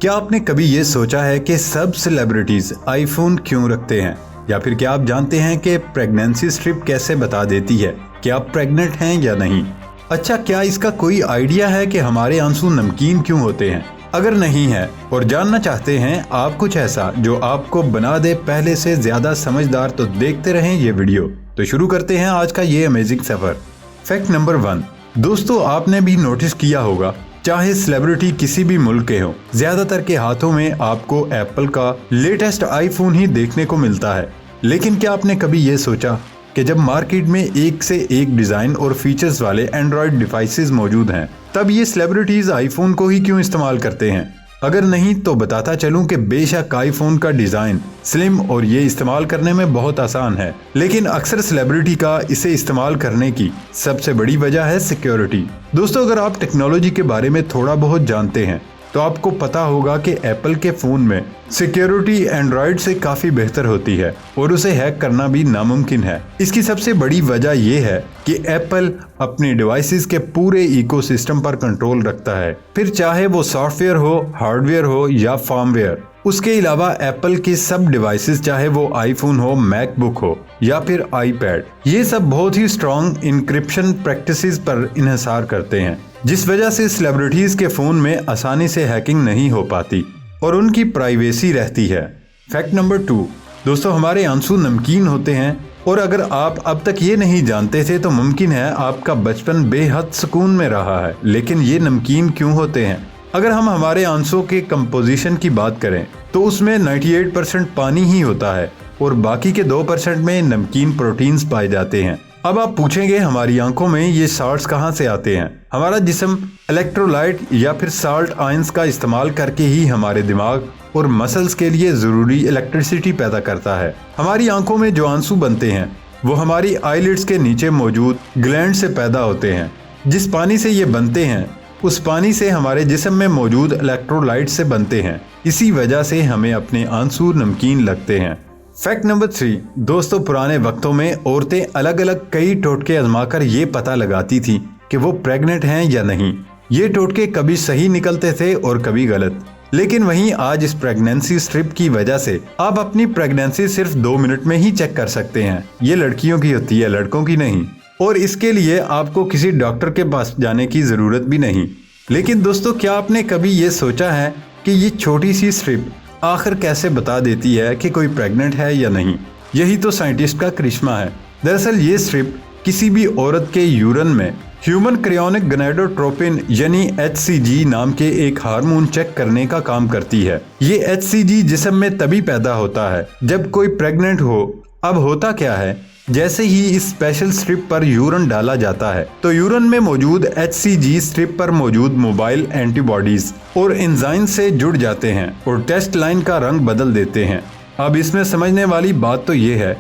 क्या आपने कभी ये सोचा है कि सब सेलिब्रिटीज आईफोन क्यों रखते हैं? या फिर क्या आप जानते हैं कि प्रेगनेंसी स्ट्रिप कैसे बता देती है कि आप प्रेग्नेंट हैं या नहीं? अच्छा, क्या इसका कोई आइडिया है कि हमारे आंसू नमकीन क्यों होते हैं? अगर नहीं है और जानना चाहते हैं आप कुछ ऐसा जो आपको बना दे पहले से ज्यादा समझदार, तो देखते रहें ये वीडियो। तो शुरू करते हैं आज का ये अमेजिंग सफर। Fact number 1। दोस्तों, आपने भी नोटिस किया होगा, चाहे सेलिब्रिटी किसी भी मुल्क के हो, ज्यादातर के हाथों में आपको एप्पल का लेटेस्ट आईफोन ही देखने को मिलता है। लेकिन क्या आपने कभी ये सोचा कि जब मार्केट में एक से एक डिजाइन और फीचर्स वाले एंड्रॉयड डिवाइसेस मौजूद हैं, तब ये सेलिब्रिटीज आईफोन को ही क्यों इस्तेमाल करते हैं? अगर नहीं तो बताता चलूं कि बेशक आईफोन का डिजाइन स्लिम और ये इस्तेमाल करने में बहुत आसान है, लेकिन अक्सर सेलिब्रिटी का इसे इस्तेमाल करने की सबसे बड़ी वजह है सिक्योरिटी। दोस्तों, अगर आप टेक्नोलॉजी के बारे में थोड़ा बहुत जानते हैं तो आपको पता होगा कि एप्पल के फोन में सिक्योरिटी एंड्रॉयड से काफी बेहतर होती है और उसे हैक करना भी नामुमकिन है। इसकी सबसे बड़ी वजह यह है कि एप्पल अपने डिवाइसेस के पूरे इकोसिस्टम पर कंट्रोल रखता है, फिर चाहे वो सॉफ्टवेयर हो, हार्डवेयर हो या फर्मवेयर। उसके अलावा एप्पल के सब डिवाइसेस, चाहे वो आईफोन हो, मैकबुक हो या फिर आईपैड, ये सब बहुत ही स्ट्रॉन्ग इंक्रिप्शन प्रैक्टिसेस पर इन्हिसार करते हैं, जिस वजह से सेलिब्रिटीज के फोन में आसानी से हैकिंग नहीं हो पाती और उनकी प्राइवेसी रहती है। Fact number 2। दोस्तों, हमारे आंसू नमकीन होते हैं और अगर आप अब तक ये नहीं जानते थे तो मुमकिन है आपका बचपन बेहद सुकून में रहा है। लेकिन ये नमकीन क्यों होते हैं? अगर हम हमारे आंसू के कंपोजिशन की बात करें तो उसमें 98% पानी ही होता है और बाकी के 2% में नमकीन प्रोटीन्स पाए जाते हैं। अब आप पूछेंगे, हमारी आंखों में ये साल्ट्स कहाँ से आते हैं? हमारा जिस्म इलेक्ट्रोलाइट या फिर साल्ट आयंस का इस्तेमाल करके ही हमारे दिमाग और मसल्स के लिए जरूरी इलेक्ट्रिसिटी पैदा करता है। हमारी आंखों में जो आंसू बनते हैं वो हमारी आईलिड्स के नीचे मौजूद ग्लैंड से पैदा होते हैं। जिस पानी से ये बनते हैं उस पानी से हमारे जिस्म में मौजूद इलेक्ट्रोलाइट से बनते हैं। इसी वजह से हमें अपने आंसू नमकीन लगते हैं। Fact number 3। दोस्तों, पुराने वक्तों में औरतें अलग अलग कई टोटके आजमाकर ये पता लगाती थी कि वो प्रेग्नेंट हैं या नहीं। ये टोटके कभी सही निकलते थे और कभी गलत। लेकिन वहीं आज इस प्रेगनेंसी स्ट्रिप की वजह से आप अपनी प्रेगनेंसी सिर्फ 2 मिनट में ही चेक कर सकते हैं। ये लड़कियों की होती है, लड़कों की नहीं, और इसके लिए आपको किसी डॉक्टर के पास जाने की जरूरत भी नहीं। लेकिन दोस्तों, क्या आपने कभी ये सोचा है कि ये छोटी सी स्ट्रिप आखिर कैसे बता देती है कि कोई प्रेग्नेंट है या नहीं? यही तो साइंटिस्ट का करिश्मा है। दरअसल ये स्ट्रिप किसी भी औरत के यूरिन में ह्यूमन क्रियोनिक गोनाडोट्रोपिन यानी HCG नाम के एक हार्मोन चेक करने का काम करती है। ये HCG जिस्म में तभी पैदा होता है जब कोई प्रेग्नेंट हो। अब होता क्या है, जैसे ही इस स्पेशल स्ट्रिप पर यूरिन डाला जाता है तो यूरिन में मौजूद HCG स्ट्रिप पर मौजूद मोबाइल एंटीबॉडीज और एंजाइम से जुड़ जाते हैं और टेस्ट लाइन का रंग बदल देते हैं। अब इसमें समझने वाली बात तो ये है,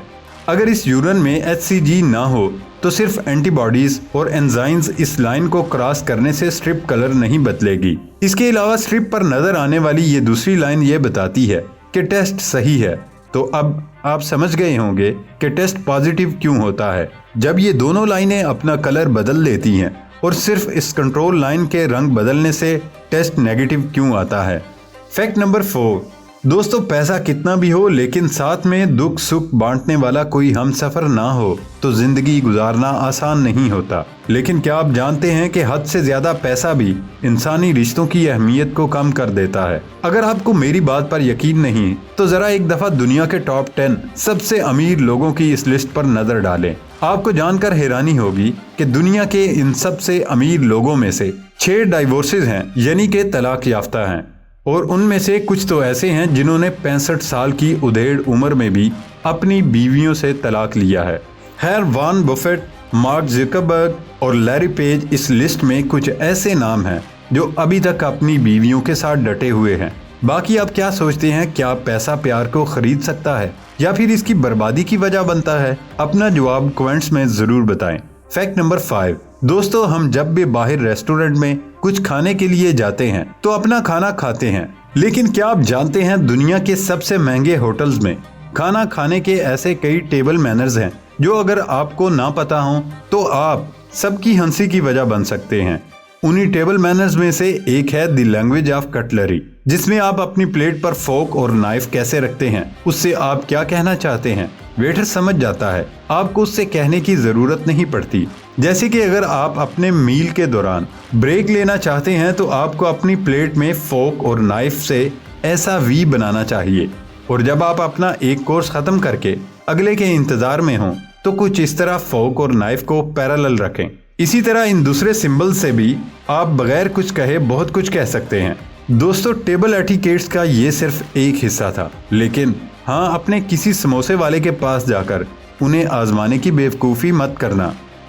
अगर इस यूरिन में HCG ना हो तो सिर्फ एंटीबॉडीज और एंजाइम्स इस लाइन को क्रॉस करने से स्ट्रिप कलर नहीं बदलेगी। इसके अलावा स्ट्रिप पर नजर आने वाली ये दूसरी लाइन ये बताती है कि टेस्ट सही है। तो अब आप समझ गए होंगे कि टेस्ट पॉजिटिव क्यों होता है जब ये दोनों लाइनें अपना कलर बदल लेती हैं, और सिर्फ इस कंट्रोल लाइन के रंग बदलने से टेस्ट नेगेटिव क्यों आता है। Fact number 4। दोस्तों, पैसा कितना भी हो लेकिन साथ में दुख सुख बांटने वाला कोई हमसफर ना हो तो जिंदगी गुजारना आसान नहीं होता। लेकिन क्या आप जानते हैं कि हद से ज्यादा पैसा भी इंसानी रिश्तों की अहमियत को कम कर देता है? अगर आपको मेरी बात पर यकीन नहीं तो जरा एक दफा दुनिया के टॉप 10 सबसे अमीर लोगों की इस लिस्ट पर नजर डालें। आपको जानकर हैरानी होगी कि दुनिया के इन सबसे अमीर लोगों में से 6 डाइवोर्सेज हैं, यानी कि तलाक याफ्ता हैं, और उनमें से कुछ तो ऐसे हैं जिन्होंने 65 साल की उधेड़ उम्र में भी अपनी बीवियों से तलाक लिया है। खैर, वॉरेन बफेट, मार्क जुकरबर्ग और लैरी पेज इस लिस्ट में कुछ ऐसे नाम हैं जो अभी तक अपनी बीवियों के साथ डटे हुए हैं। बाकी आप क्या सोचते हैं, क्या पैसा प्यार को खरीद सकता है या फिर इसकी बर्बादी की वजह बनता है? अपना जवाब कमेंट्स में जरूर बताएं। Fact number 5। दोस्तों, हम जब भी बाहर रेस्टोरेंट में कुछ खाने के लिए जाते हैं तो अपना खाना खाते हैं, लेकिन क्या आप जानते हैं दुनिया के सबसे महंगे होटल्स में खाना खाने के ऐसे कई टेबल मैनर्स हैं जो अगर आपको ना पता हो तो आप सबकी हंसी की वजह बन सकते हैं। उन्हीं टेबल मैनर्स में से एक है द लैंग्वेज ऑफ कटलरी, जिसमें आप अपनी प्लेट पर फोक और नाइफ कैसे रखते हैं, उससे आप क्या कहना चाहते हैं। वेटर समझ जाता है, आपको उससे कहने की जरूरत नहीं पड़ती। जैसे कि अगर आप अपने मील के दौरान ब्रेक लेना चाहते हैं तो आपको अपनी प्लेट में फोक और नाइफ से ऐसा वी बनाना चाहिए, और जब आप अपना एक कोर्स खत्म करके अगले के इंतजार में हों तो कुछ इस तरह फोक और नाइफ को पैरेलल रखें। इसी तरह इन दूसरे सिंबल से भी आप बगैर कुछ कहे बहुत कुछ कह सकते हैं। दोस्तों, टेबल एटिकेट्स का ये सिर्फ एक हिस्सा था, लेकिन हाँ, अपने किसी समोसे वाले के पास जाकर उन्हें आजमाने की बेवकूफ़ी मत करना।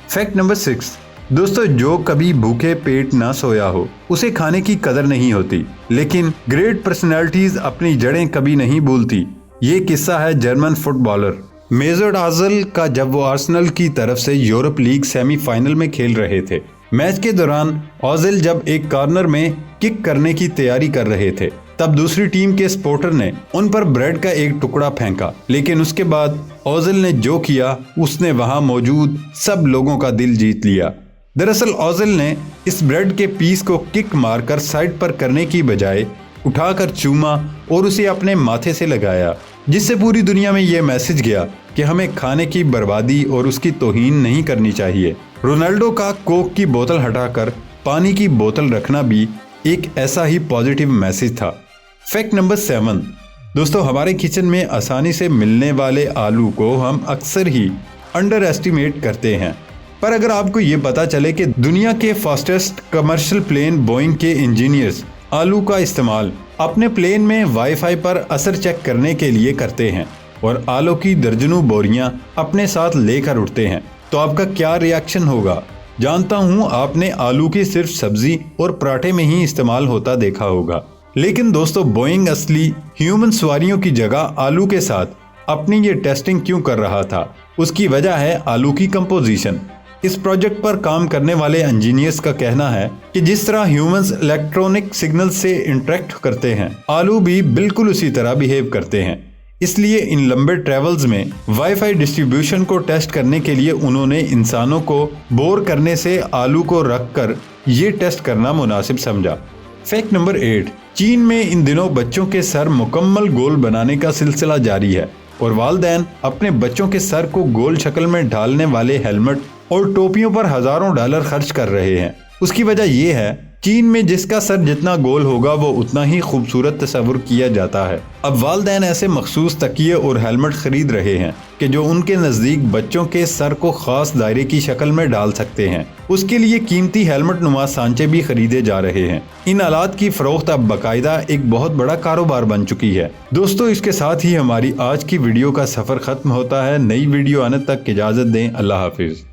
Fact number 6। दोस्तों, जो कभी भूखे पेट ना सोया हो उसे खाने की कदर नहीं होती, लेकिन ग्रेट पर्सनैलिटीज अपनी जड़ें कभी नहीं भूलती। ये किस्सा है जर्मन फुटबॉलर मेसुत ओजिल का, जब वो आर्सेनल की तरफ से यूरोप लीग सेमीफाइनल में खेल रहे थे। मैच के दौरान ओजिल जब एक कॉर्नर में किक करने की तैयारी कर रहे थे, तब दूसरी टीम के सपोर्टर ने उन पर ब्रेड का एक टुकड़ा फेंका, लेकिन उसके बाद ओजिल ने जो किया उसने वहां मौजूद सब लोगों का दिल जीत लिया। दरअसल ओजिल ने इस ब्रेड के पीस को किक मारकर साइड पर करने की बजाय उठाकर चूमा और उसे अपने माथे से लगाया, जिससे पूरी दुनिया में यह मैसेज गया कि हमें खाने की बर्बादी और उसकी तौहीन नहीं करनी चाहिए। रोनाल्डो का कोक की बोतल हटाकर पानी की बोतल रखना भी एक ऐसा ही पॉजिटिव मैसेज था। Fact number 7। दोस्तों, हमारे किचन में आसानी से मिलने वाले आलू को हम अक्सर ही अंडर एस्टिमेट करते हैं, पर अगर आपको ये पता चले कि दुनिया के फास्टेस्ट कमर्शियल प्लेन बोइंग के इंजीनियर्स आलू का इस्तेमाल अपने प्लेन में वाईफाई पर असर चेक करने के लिए करते हैं और आलू की दर्जनों बोरियां अपने साथ लेकर उठते हैं, तो आपका क्या रिएक्शन होगा। जानता हूं आपने आलू की सिर्फ सब्जी और पराठे में ही इस्तेमाल होता देखा होगा, लेकिन दोस्तों, बोइंग असली ह्यूमन सवारियों की जगह आलू के साथ अपनी ये टेस्टिंग क्यों कर रहा था। उसकी वजह है आलू की कंपोजिशन। इस प्रोजेक्ट पर काम करने वाले इंजीनियर्स का कहना है कि जिस तरह ह्यूमंस इलेक्ट्रॉनिक सिग्नल से इंटरेक्ट करते हैं, आलू भी बिल्कुल उसी तरह बिहेव करते हैं। इसलिए इन लंबे ट्रेवल्स में वाईफाई डिस्ट्रीब्यूशन को टेस्ट करने के लिए उन्होंने इंसानों को बोर करने से आलू को रखकर ये टेस्ट करना मुनासिब समझा। Fact number 8। चीन में इन दिनों बच्चों के सर मुकम्मल गोल बनाने का सिलसिला जारी है और वालिदैन अपने बच्चों के सर को गोल शक्ल में ढालने वाले हेलमेट और टोपियों पर हजारों डॉलर खर्च कर रहे हैं। उसकी वजह यह है, चीन में जिसका सर जितना गोल होगा वो उतना ही खूबसूरत तस्वुर किया जाता है। अब वालिदैन ऐसे मखसूस तकिए और हेलमेट खरीद रहे हैं कि जो उनके नज़दीक बच्चों के सर को खास दायरे की शक्ल में डाल सकते हैं। उसके लिए कीमती हेलमेट नुमा सांचे भी खरीदे जा रहे हैं। इन आलात की फरोख्त अब बाकायदा एक बहुत बड़ा कारोबार बन चुकी है। दोस्तों, इसके साथ ही हमारी आज की वीडियो का सफ़र ख़त्म होता है। नई वीडियो आने तक इजाज़त दें। अल्लाह हाफिज़।